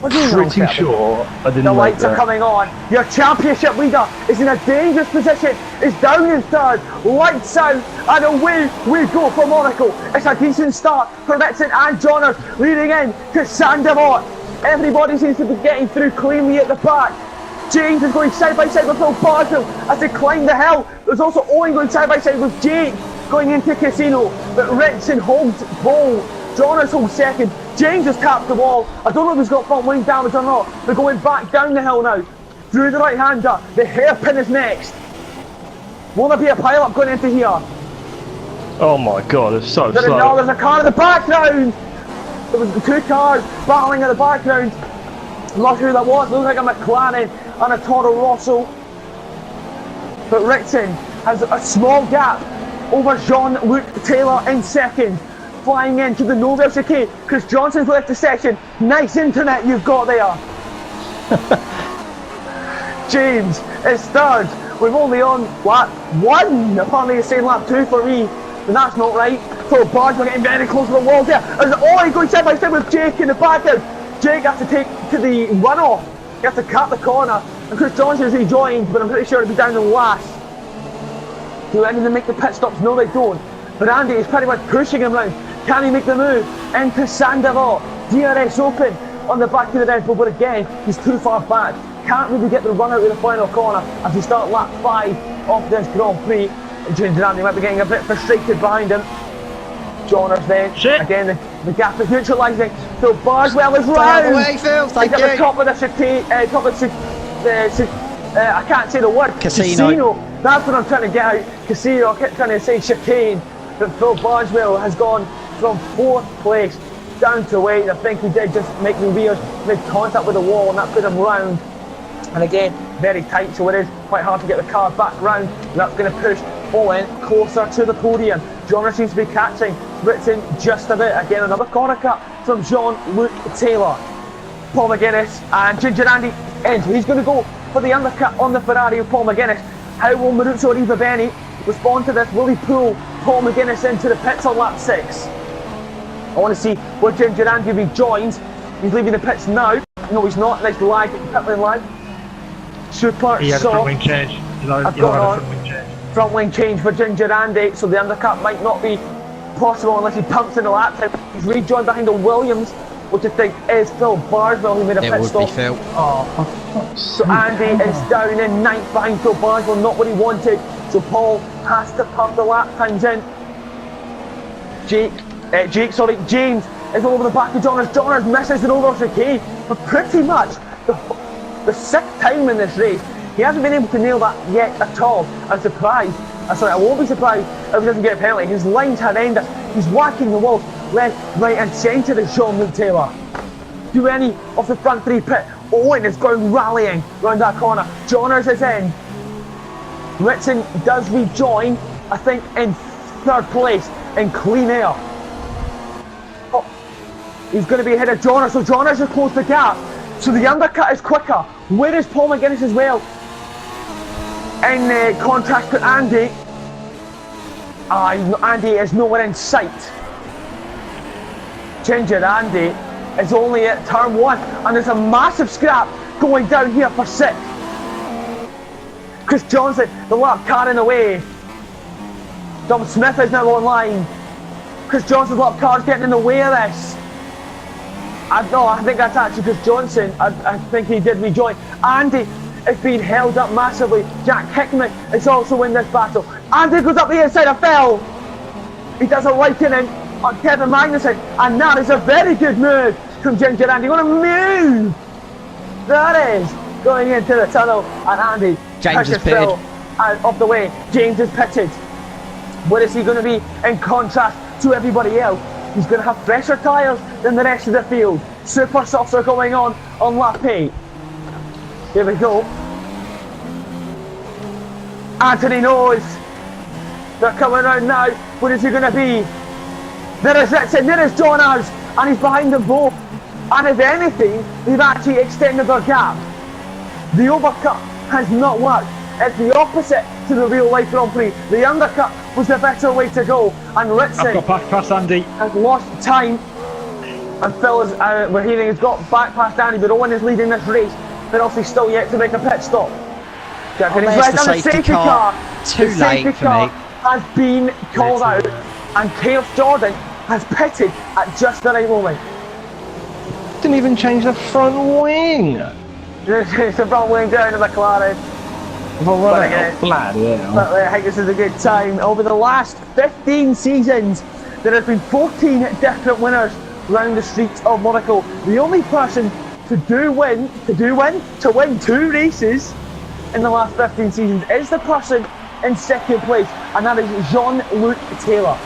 pretty sure I didn't. The lights are coming on. Your championship leader is in a dangerous position. Is down in third. Lights out, and away we go for Monaco. It's a decent start for Ritson and Johners leading in to Sandemont. Everybody seems to be getting through cleanly at the back. James is going side by side with Phil Barfield as they climb the hill. There's also Owen going side by side with Jake going into Casino, but Ritson holds pole. Johners holds second. James has tapped the wall. I don't know if he's got front wing damage or not. They're going back down the hill now. Through the right hander. The hairpin is next. Will there be a pile up going into here? Oh my god, it's so slow. No, there's a car in the background. There was the two cars battling in the background. I'm not sure who that was. It looks like a McLaren and a Toro Rosso. But Ritson has a small gap over Jean-Luc Taylor in second. Flying into the Novell chicane. Chris Johnson's left the section. Nice internet you've got there. James is third. We've only on lap 1. Apparently it's saying lap 2 for me. And that's not right. So Barge are getting very close to the wall there. There's Ollie going side by side with Jake in the background. Jake has to take to the runoff. He has to cut the corner. And Chris Johnson is rejoined, but I'm pretty sure he'll be down in last. Do any of them make the pit stops? No, they don't. But Andy is pretty much pushing him round. Can he make the move into Sandevaux? DRS open on the back of the Red Bull, but again, he's too far back. Can't really get the run out of the final corner as we start lap 5 of this Grand Prix. Ginger Andy might be getting a bit frustrated behind him. Johners then, again, the gap is neutralising. So Barswell is round. Way, Phil. Thank He's you. at the top of the chicane, I can't say the word. Casino. That's what I'm trying to get out. Casino, I kept trying to say chicane. But Phil Barswell has gone from 4th place down to 8th. I think he did just make the rears make contact with the wall, and that put him round. And again, very tight, so it is quite hard to get the car back round. And that's going to push Owen closer to the podium. Johnner seems to be catching Ritson just a bit. Again, another corner cut from Jean-Luc Taylor. Paul McGuinness and Ginger Andy ends. He's going to go for the undercut on the Ferrari of Paul McGuinness. How will Maruzzo Riva Beni respond to this? Will he pull Paul McGuinness into the pits on lap 6? I want to see where Ginger Andy rejoins. He's leaving the pits now. No, he's not. Nice lag, pit lane lag. Super He had a soft. front wing change. I've got on front wing change for Ginger Andy, so the undercut might not be possible unless he pumps in the lap time. He's rejoined behind the Williams, which I think is Phil Barswell, who made a pit stop. Be Phil. Oh, so Andy is down in 9th behind Phil Barswell, not what he wanted. So Paul has to pump the lap times in. James is all over the back of Johners. Johners misses the Novell chicane for pretty much the 6th time in this race. He hasn't been able to nail that yet at all. I'm surprised. I won't be surprised if he doesn't get a penalty. His line's horrendous. He's whacking the walls left, right and centre is Jean-Luc Taylor. Do any of the front 3 pit. Owen is going rallying round that corner. Johners is in. Ritson does rejoin, I think, in 3rd place in clean air. Oh, he's going to be ahead of Johners, so Johners has closed the gap. So the undercut is quicker. Where is Paul McGuinness as well? In contrast to Andy. Andy is nowhere in sight. Ginger Andy is only at turn 1, and there's a massive scrap going down here for 6th. Chris Johnson, the lap car in the way. Dom Smith is now online. Chris Johnson's lap car's getting in the way of this. I think that's actually Chris Johnson. I think he did rejoin. Andy is being held up massively. Jack Hickman is also in this battle. Andy goes up the inside of Phil. He does a right in on Kevin Magnussen, and that is a very good move from Ginger Andy. What a move! That is going into the tunnel, and Andy James is pitted. Phil out of the way. James is pitted. Where is he going to be in contrast to everybody else? He's going to have fresher tyres than the rest of the field. Super softs are going on lap 8. Here we go. Anthony knows. They're coming around now. Where is he going to be? There is Ritson, there is Johners, and he's behind them both. And if anything, they've actually extended their gap. The overcut has not worked. It's the opposite to the real life Grand Prix. The undercut was the better way to go, and Ritson I've got back past Andy. has lost time. And Phil is, we're hearing he's got back past Andy, but Owen is leading this race. But obviously still yet to make a pit stop. Jack, and he's right down the safety car. Too the late safety for car me. has been called out, and Chaos Jordan has pitted at just the right moment. Didn't even change the front wing. It's the front wing down to McLaren. Bloody hell. But I think this is a good time. Over the last 15 seasons, there have been 14 different winners round the streets of Monaco. The only person to win 2 races in the last 15 seasons is the person in second place, and that is Jean-Luc Taylor.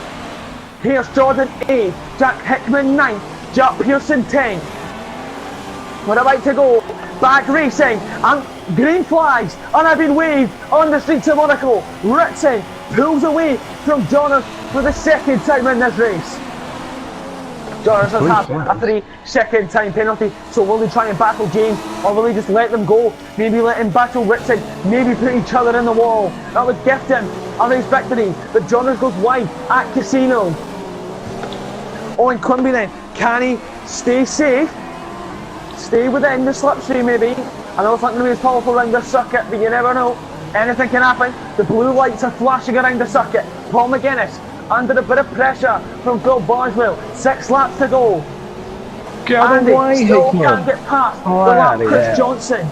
Here's Jordan 8, Jack Hickman 9, Jack Pearson 10. We're about to go back racing, and green flags and have been waved on the streets of Monaco. Ritson pulls away from Jonas for the second time in this race. Jonas has had a 3-second time penalty, so will he try and battle James, or will he just let them go? Maybe let him battle Ritson, maybe put each other in the wall. That would gift him a race victory, but Jonas goes wide at Casino. Owen Quimby then, can he stay safe? Stay within the slipstream maybe. I know it's not going to be as powerful around the circuit, but you never know. Anything can happen. The blue lights are flashing around the circuit. Paul McGuinness under a bit of pressure from Phil Barneswell. 6 laps to go. Get out of the way, Andy still Hickman. can't get past the lap. Chris Johnson.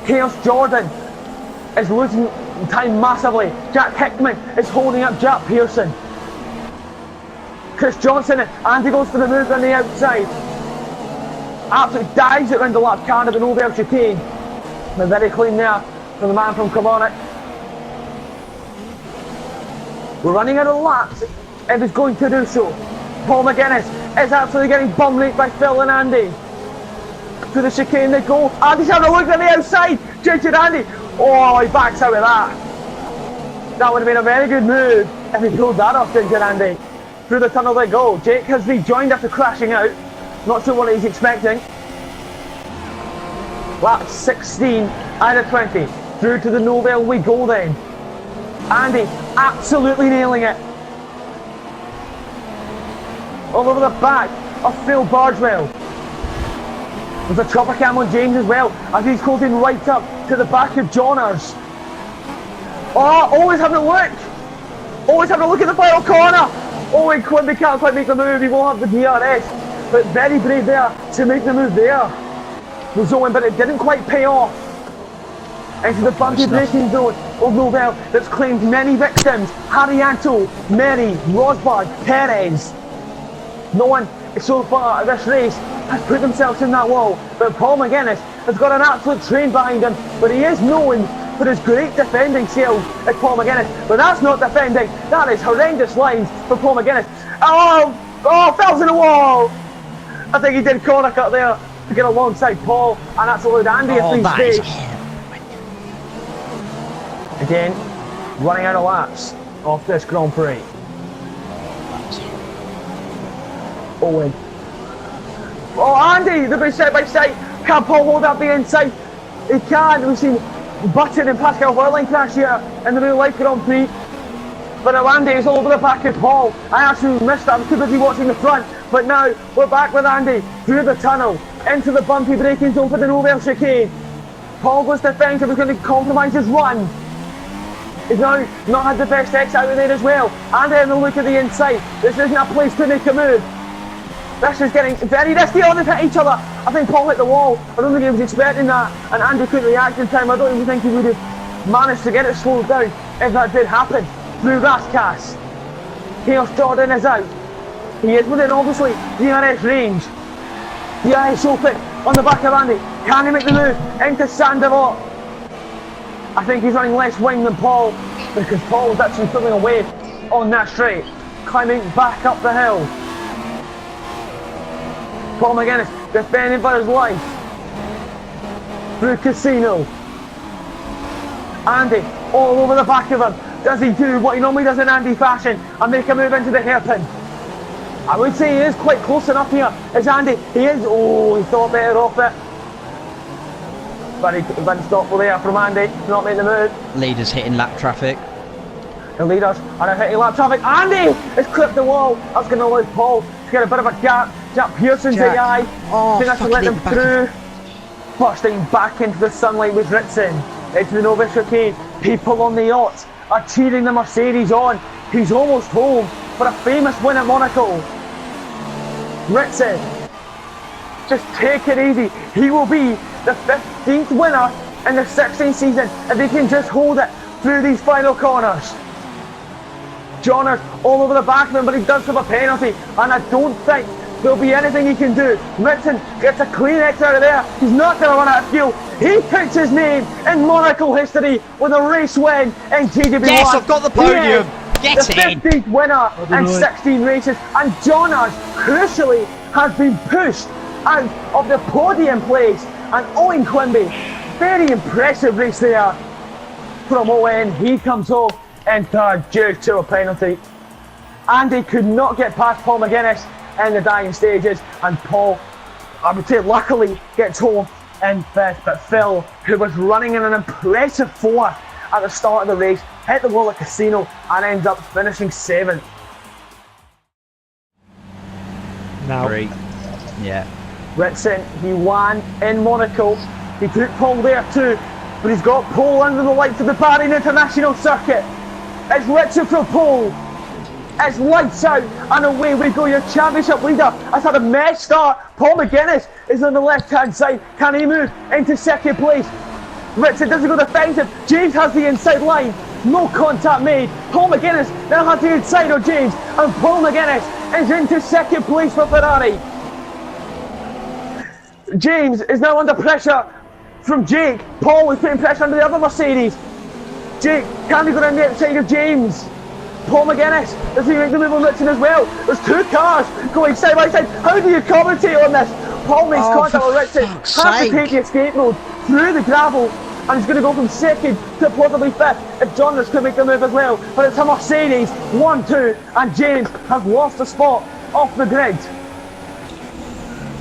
Chaos Jordan is losing time massively. Jack Hickman is holding up Jack Pearson. Chris Johnson, Andy goes for the move on the outside. Absolutely dives it around the lap car at the Nobel chicane. But very clean there from the man from Kilmarnock. We're running out of laps if he's going to do so. Paul McGuinness is absolutely getting bum raped by Phil and Andy. To the chicane they go. Andy's having a look at the outside. Ginger Andy. Oh, he backs out of that. That would have been a very good move if he pulled that off, Ginger Andy. Through the tunnel they go. Jake has rejoined after crashing out. Not sure what he's expecting. Lap 16 out of 20. Through to the Nobel we go then. Andy absolutely nailing it. All over the back of Phil Bardwell. There's a chopper cam on James as well, as he's closing right up to the back of Johners. Oh, always having a look. Always having a look at the final corner. Owen Quimby can't quite make the move. He will have the DRS. But very brave there to make the move there. Was Owen, but it didn't quite pay off. Into the bumpy braking zone of Nobel that's claimed many victims. Harrianto, Mary, Rosberg, Perez. No one so far at this race has put themselves in that wall. But Paul McGuinness has got an absolute train behind him. But he is known for his great defending skills as Paul McGuinness. But that's not defending. That is horrendous lines for Paul McGuinness. Oh, Phil's in the wall. I think he did corner cut there to get alongside Paul, and that's allowed Andy a free space. Again, running out of laps off this Grand Prix. Owen. Oh, Andy, they've been side by side. Can Paul hold up the inside? He can. We've seen Button and Pascal Wehrlein crash here in the real life Grand Prix. But now Andy is all over the back of Paul. I actually missed that. I was too busy watching the front. But now we're back with Andy through the tunnel into the bumpy braking zone for the Nobel chicane. Paul goes defensive. He's going to compromise his run. He's now not had the best X out of there as well. Andy having a look at the inside. This isn't a place to make a move. This is getting very risky. Oh, they've hit each other. I think Paul hit the wall. I don't think he was expecting that. And Andy couldn't react in time. I don't even think he would have managed to get it slowed down if that did happen. Through Raskas. Chaos Jordan is out. He is within obviously DRS range. DRS open on the back of Andy. Can he make the move into Sandoval? I think he's running less wing than Paul, because Paul was actually pulling away on that straight, climbing back up the hill. Paul McGuinness defending for his life through Casino. Andy all over the back of him. Does he do what he normally does in Andy fashion and make a move into the hairpin? I would say he is quite close enough here as Andy. He is. Oh, he thought better off it. Very thoughtful there from Andy to not make the move. Leaders hitting lap traffic. The leaders are hitting lap traffic. Andy has clipped the wall. That's going to allow Paul to get a bit of a gap Jack Pearson's Jack. AI. Oh, Think that's to let fucking them back through. Bursting back into the sunlight with Ritson. Into the Nova chicane. People on the yacht are cheering the Mercedes on. He's almost home for a famous win at Monaco. Ritson, just take it easy. He will be the 15th winner in the 16th season if he can just hold it through these final corners. Johners all over the back of him, but he does have a penalty, and I don't think there'll be anything he can do. Ritson gets a clean X out of there. He's not going to run out of fuel. He puts his name in Monaco history with a race win in TGP1. Yes, I've got the podium. Get the in. 15th winner in 16 races, and Johners crucially has been pushed out of the podium place. And Owen Quimby, very impressive race there from Owen. He comes home in third due to a penalty. Andy could not get past Paul McGuinness in the dying stages, and Paul, I would say luckily, gets home in fifth. But Phil, who was running in an impressive fourth at the start of the race, hit the wall at Casino and ends up finishing seventh. Now, Great. Yeah. Ritson, he won in Monaco. He took Paul there too, but he's got Paul under the lights of the Bahrain International Circuit. It's Ritson for Paul. It's lights out, and away we go. Your championship leader has had a mess start. Paul McGuinness is on the left-hand side. Can he move into second place? Ritson doesn't go defensive. James has the inside line. No contact made. Paul McGuinness now has the inside of James, and Paul McGuinness is into second place for Ferrari. James is now under pressure from Jake. Paul is putting pressure under the other Mercedes. Jake, can he go down the outside of James? Paul McGuinness, does he make the move on Ritson as well? There's two cars going side by side. How do you commentate on this? Paul makes contact with Ritson, has to take the escape mode through the gravel, and he's going to go from second to possibly fifth if Johners could make the move as well. But it's a Mercedes, 1-2, and James has lost a spot off the grid.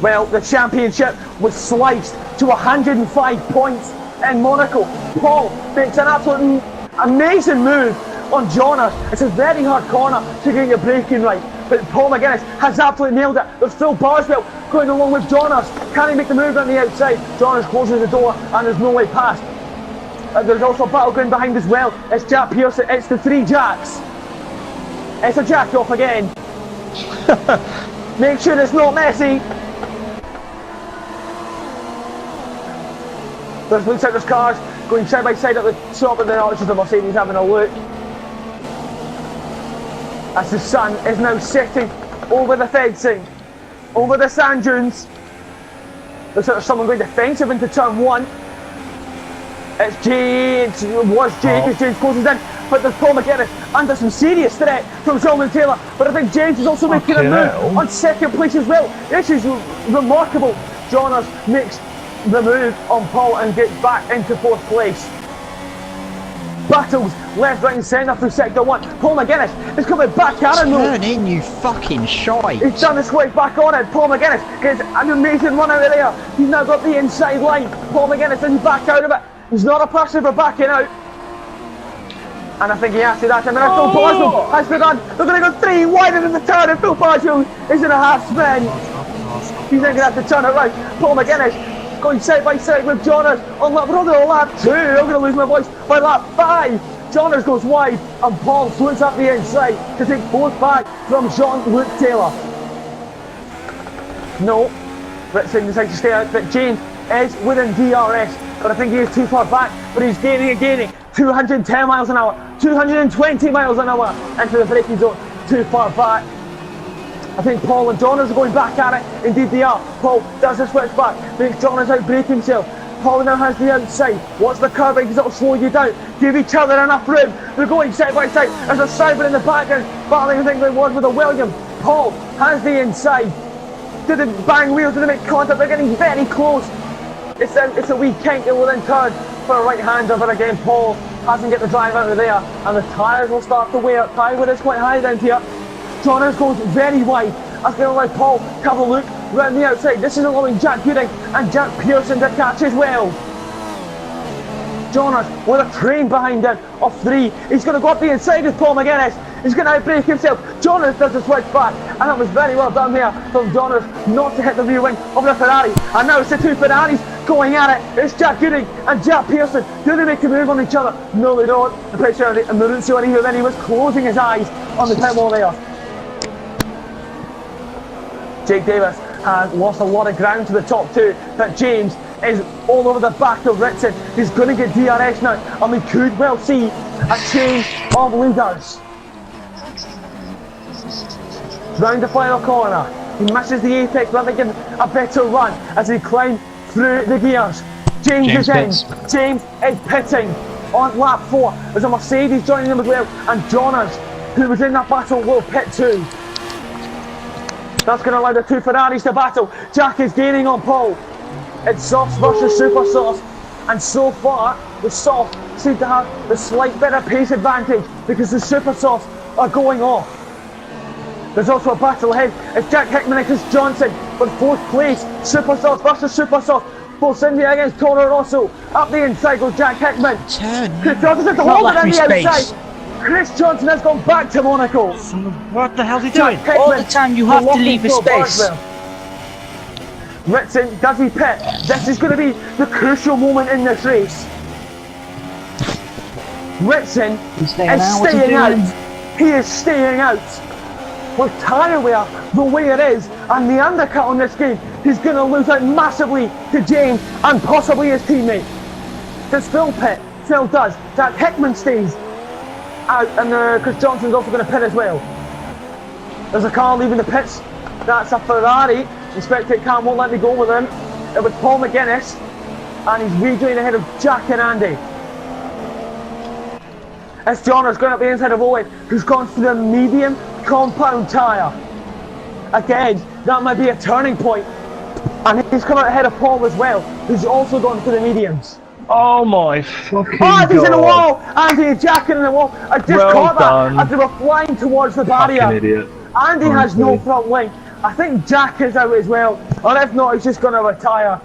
Well, the championship was sliced to 105 points in Monaco. Paul makes an absolute amazing move on Johners. It's a very hard corner to get your braking right, but Paul McGuinness has absolutely nailed it. There's Phil Barswell going along with Johners. Can he make the move on the outside? Johners closes the door and there's no way past. There's also a battle going behind as well. It's Jack Pearson. It's the three Jacks. It's a Jack off again. Make sure it's not messy. Looks like there's cars going side by side at the top, and then it's just the Mercedes having a look. As the sun is now setting over the fencing, over the sand dunes. Looks like there's someone going defensive into turn one. It's James. It was Jake as James closes in, but there's Paul McGuinness under some serious threat from Sheldon Taylor. But I think James is also making a move on second place as well. This is remarkable. Johners makes the move on Paul and gets back into fourth place. Battles left, right and centre through sector one. Paul McGuinness is coming back at him though. Turn in, you fucking shite. He's done the switch back on it. Paul McGuinness gets an amazing run out of there. He's now got the inside line. Paul McGuinness is back out of it. He's not a person for backing out. And I think he has to that time. And Phil Barswell has begun. They're going to go three wider in the turn, and Phil Barswell is in a half spin. He's then going to have to turn it right. Paul McGuinness going side by side with Johners on lap 2. I'm going to lose my voice by lap 5. Johners goes wide and Paul floats up the inside to take fourth back from Jean-Luc Taylor. No, Ritson decides to stay out, but James is within DRS, but I think he is too far back, but he's gaining and gaining. 210 miles an hour, 220 miles an hour into the braking zone, too far back. I think Paul and Johners are going back at it. Indeed they are. Paul does the switch back, makes Johners outbrake himself. Paul now has the outside. What's the curving? Because it'll slow you down. Give each other enough room. They're going side by side. There's a Cyber in the background, battling I think they was with a William. Paul has the inside. Did they bang wheels? Did they make contact? They're getting very close. It's a wee kink. It will then turn for a right-hander, but again Paul hasn't get the drive out of there, and the tyres will start to wear. Tyre wear is quite high down here. Johners goes very wide. That's going to allow Paul to have a look round the outside. This is allowing Jack Gooding and Jack Pearson to catch as well. Johners with a train behind him of 3. He's going to go up the inside with Paul McGuinness. He's going to outbrake himself. Jonas does the switch back, and it was very well done there from Jonas not to hit the rear wing of the Ferrari. And now it's the two Ferraris going at it. It's Jack Gooding and Jack Pearson. Do they make a move on each other? No, they don't. I'm pretty sure Maurizio Arriva then he was closing his eyes on the pit wall there. Jake Davis has lost a lot of ground to the top two, but James is all over the back of Ritson. He's going to get DRS now, and we could well see a change of leaders. Round the final corner, he misses the apex, but making a better run as he climbs through the gears. James is pits. in. James is pitting on lap 4. There's a Mercedes joining him as well, and Jonas, who was in that battle, will pit too. That's going to allow the two Ferraris to battle. Jack is gaining on pole. It's softs versus super softs, and so far the softs seem to have the slight better pace advantage because the super softs are going off. There's also a battle ahead. It's Jack Hickman against Johnson for 4th place. Super softs versus super softs. Force India against Toro Rosso. Up the inside goes Jack Hickman. Chris Johnson has to hold it on the outside. Chris Johnson has gone back to Monaco. What the hell's he Jack doing? Hickman All the time you have to leave a space. Ritson, does he pit? This is going to be the crucial moment in this race. Ritson is staying out. He is staying out. With tyre wear the way it is and the undercut on this game, he's going to lose out massively to James and possibly his teammate. Does Phil pit? Phil does. Jack Hickman stays out, and Chris Johnson's also going to pit as well. There's a car leaving the pits. That's a Ferrari. The spectate car won't let me go with him. It was Paul McGuinness, and he's rejoining ahead of Jack and Andy. It's Jonas going up the inside of Owen, who's gone for the medium compound tyre. Again, that might be a turning point, and he's come out ahead of Paul as well, who's also gone for the mediums. Oh my fucking Andy's god. in the wall! Andy and Jack in the wall. I just caught done. that as they were flying towards the barrier. Fucking idiot. Andy has no front wing. I think Jack is out as well, or if not, he's just going to retire.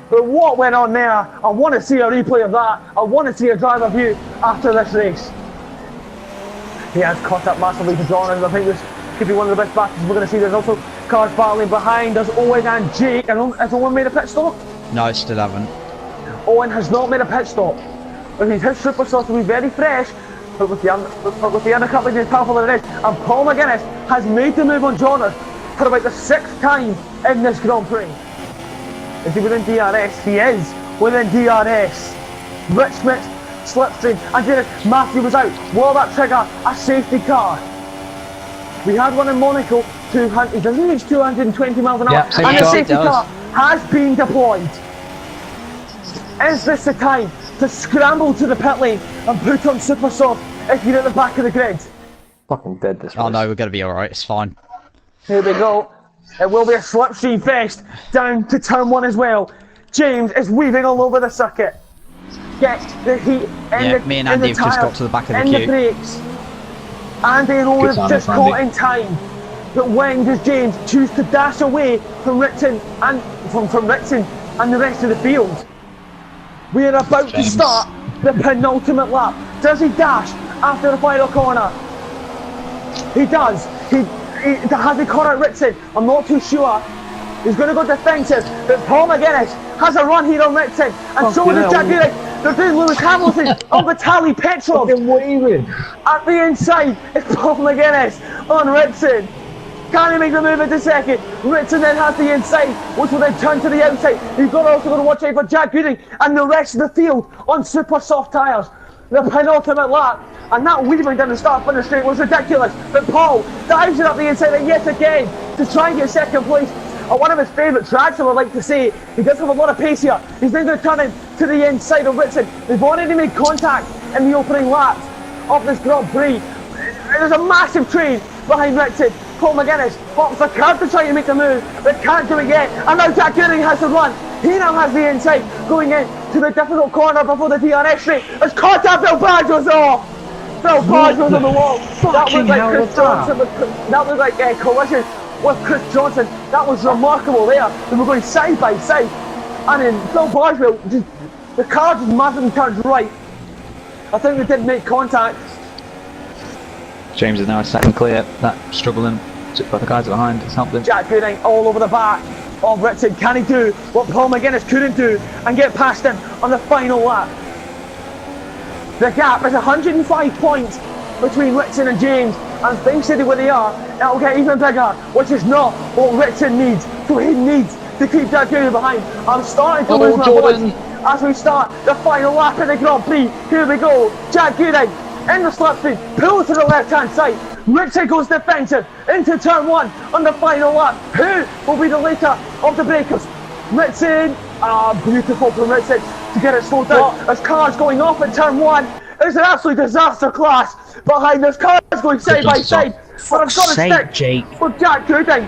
But what went on there? I want to see a replay of that. I want to see a driver view after this race. He has caught up massively to John, and I think this could be one of the best battles we're going to see. There's also cars battling behind. There's Owen and Jake. And has Owen made a pit stop? No, still haven't. Owen has not made a pit stop. His super sauce will be very fresh, but with the undercut being as powerful as it is, and Paul McGuinness has made the move on Jonas for about the 6th time in this Grand Prix. Is he within DRS? He is within DRS. Rich Schmidt, slipstream, and Dennis Matthew was out. Will that trigger a safety car? We had one in Monaco, he doesn't reach 220 miles an hour, Yeah, and the safety car has been deployed. Is this the time to scramble to the pit lane and put on super soft if you're at the back of the grid? Fucking dead this Oh race. no, we're going to be alright, it's fine. Here we go. It will be a slipstream fest down to turn 1 as well. James is weaving all over the circuit. Get the heat in Me and in Andy the have just tyres, got to the back of the in queue. the brakes. Andy and Owen have just caught in time. But when does James choose to dash away from Ritson and from Ritson and the rest of the field? We are about to start the penultimate lap. Does he dash after the final corner? He does. Has he caught out Ritson? I'm not too sure. He's going to go defensive, but Paul McGuinness has a run here on Ritson, and so does Jack Gooding. They're doing Lewis Hamilton on Vitaly Petrov. Waving. At the inside, it's Paul McGuinness on Ritson. Can he make the move into second? Ritson then has the inside, which will then turn to the outside. You've got also got to watch out for Jack Gooding and the rest of the field on super soft tyres. The penultimate lap, and that weaving down the start finish straight was ridiculous. But Paul dives it up the inside and yet again to try and get second place on one of his favourite tracks, I would like to say. He does have a lot of pace here. He's then going to turn in to the inside of Ritson. They've already made contact in the opening laps of this Grand Prix. There's a massive train behind Ritson. Paul McGuinness hops the curb to try to make the move, but can't do it yet. And now Jack Gooding has to run. He now has the inside going in to the difficult corner before the DRS straight. It's caught up, Bill Badger's off. Bill Badger's on the wall. That was like Chris Johnson. That was like a collision with Chris Johnson. That was remarkable there. They were going side by side. And then Bill Badger, the car just massively turns right. I think they did make contact. James is now a second clear. That struggling by the guys behind is helping. Jack Gooding all over the back of Ritson. Can he do what Paul McGuinness couldn't do and get past him on the final lap? The gap is 105 points between Ritson and James, and things stay where they are, it'll get even bigger, which is not what Ritson needs. So he needs to keep Jack Gooding behind. I'm starting to lose my voice as we start the final lap in the Grand Prix. Here we go. Jack Gooding in the slipstream, pull to the left hand side. Ritson goes defensive into turn 1 on the final lap. Who will be the leader of the breakers? Ritson, beautiful from Ritson to get it slowed down. As cars going off at turn 1. It's an absolute disaster class behind us. Cars going side by side. But I've got to stick Jake. for Jack Gooding.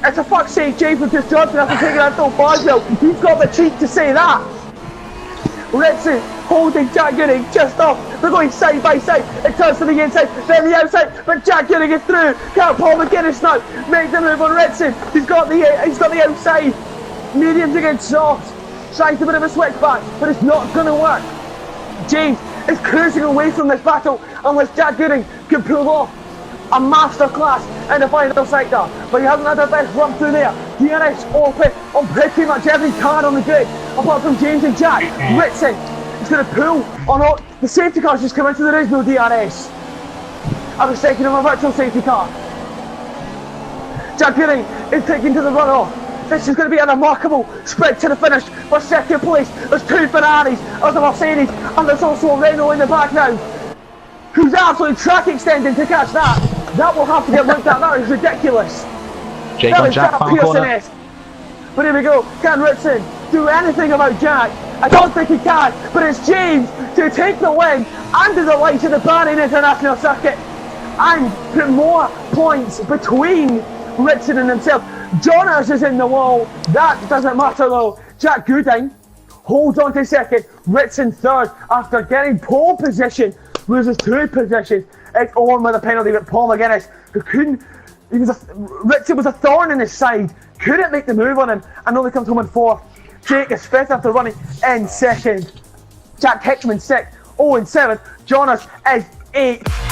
It's a fuck's sake, Jake, for just jumping after taking out Phil Barnwell. He's got the cheek to say that. Ritson holding Jack Gooding just off. They're going side by side. It turns to the inside, then the outside, but Jack Gooding is through. Can't Paul McGuinness now make the move on Ritson. He's got the outside. Mediums against softs. Trying to a bit of a switchback, but it's not going to work. James is cruising away from this battle unless Jack Gooding can pull off a masterclass in the final sector, but he hasn't had the best run through there. DRS open on pretty much every car on the grid, apart from James and Jack. Ritson is going to pull on all the safety cars. Just come into the no DRS. I was taking him a virtual safety car. Jack Gooding is taking to the runoff. This is going to be a remarkable sprint to the finish for second place. There's 2 Ferraris, there's a Mercedes, and there's also a Renault in the back now, who's absolutely track extending to catch that. That will have to get looked at. That is ridiculous. Jake That on is Jack, Jack final corner. Pearson-esque. But here we go. Can Ritson do anything about Jack? I don't think he can, but it's James to take the win under the lights of the Bahrain International Circuit and put more points between Ritson and himself. Jonas is in the wall. That doesn't matter though. Jack Gooding holds on to second. Ritson third after getting pole position. Loses 2 positions. It's on with a penalty with Paul McGuinness, who couldn't. Ritson was a thorn in his side. Couldn't make the move on him and only comes home in 4th. Jake is 5th after running in 2nd. Jack Hickman 6th. Owen 7th. Jonas is 8th.